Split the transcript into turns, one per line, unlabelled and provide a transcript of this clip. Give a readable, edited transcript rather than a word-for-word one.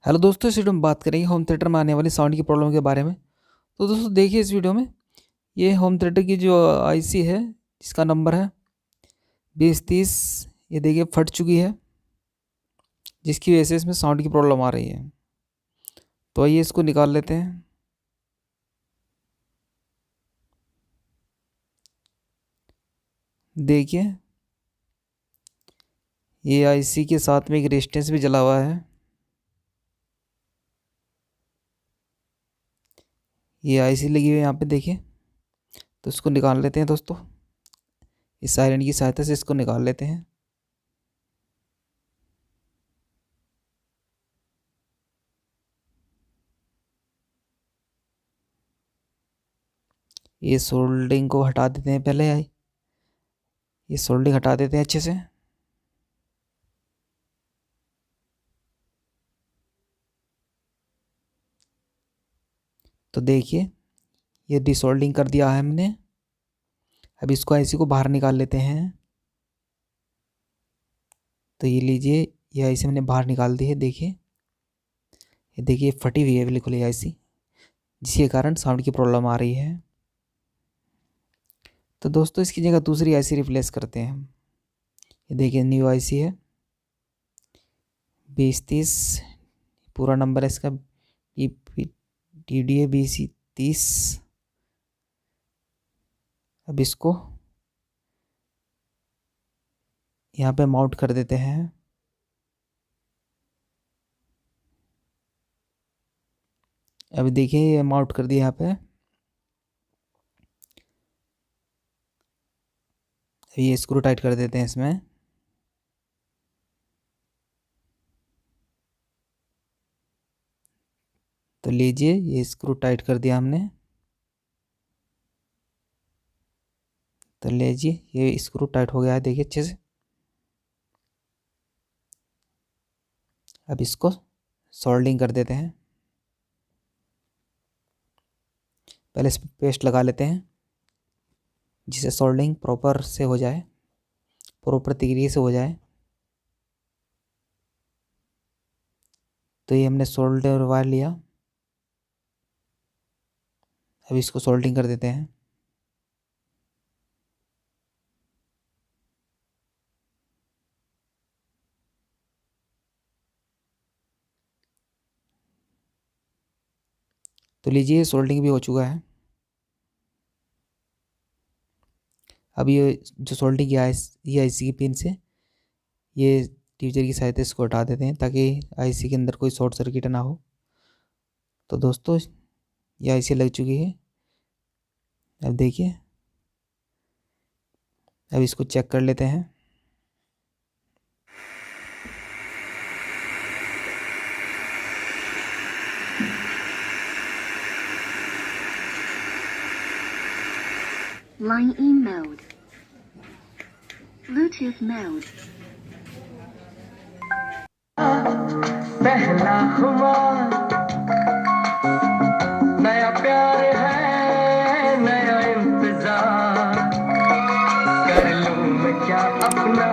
Hello दोस्तों, इस video में बात करेंगे होम थिएटर में आने वाली साउंड की प्रॉब्लम के बारे में। तो दोस्तों देखिए इस वीडियो में, ये होम थिएटर की जो आईसी है जिसका नंबर है 2030, ये देखिए फट चुकी है, जिसकी वजह से इसमें साउंड की प्रॉब्लम आ रही है। तो आइए इसको निकाल लेते हैं। देखिए ये आईसी के साथ में एक रेजिस्टेंस भी जला हुआ है। ये आईसी लगी हुई है यहाँ पे, देखिए। तो इसको निकाल लेते हैं दोस्तों, इस आयरन की सहायता से इसको निकाल लेते हैं। ये सोल्डिंग को हटा देते हैं पहले, ये सोल्डिंग हटा देते हैं अच्छे से। तो देखिए ये डिसोल्डिंग कर दिया है हमने। अब इसको आईसी को बाहर निकाल लेते हैं। तो ये लीजिए, ये आईसी मैंने बाहर निकाल दी है। देखिए ये देखिए फटी हुई है बिल्कुल ये आईसी, जिसके कारण साउंड की प्रॉब्लम आ रही है। तो दोस्तों इसकी जगह दूसरी आईसी रिप्लेस करते हैं हम। ये देखिए न्यू आईसी है 2030, पूरा नंबर है इसका TDA 2030। अब इसको यहाँ पे माउंट कर देते हैं। अभी देखिए ये माउंट कर दिया यहाँ पे। ये स्क्रू टाइट कर देते हैं इसमें। तो लीजिए ये स्क्रू टाइट कर दिया हमने। तो लीजिए ये स्क्रू टाइट हो गया है, देखिए अच्छे से। अब इसको सोल्डिंग कर देते हैं। पहले इस पर पेस्ट लगा लेते हैं, जिससे सोल्डिंग प्रॉपर से हो जाए, प्रॉपर तरीके से हो जाए। तो ये हमने सोल्डर वायर लिया। अब इसको सोल्डिंग कर देते हैं। तो लीजिए सोल्डिंग भी हो चुका है। अब ये जो सोल्डिंग किया है ये आईसी की पिन से, ये टीचर की सहायता से इसको हटा देते हैं, ताकि आईसी के अंदर कोई शॉर्ट सर्किट ना हो। तो दोस्तों ये आईसी लग चुकी है। अब देखिए, अब इसको चेक कर लेते हैं।
Line in mode. Bluetooth mode.
पहला खुमार, नया प्यार है, नया इंतजार, कर लूं मैं क्या अपना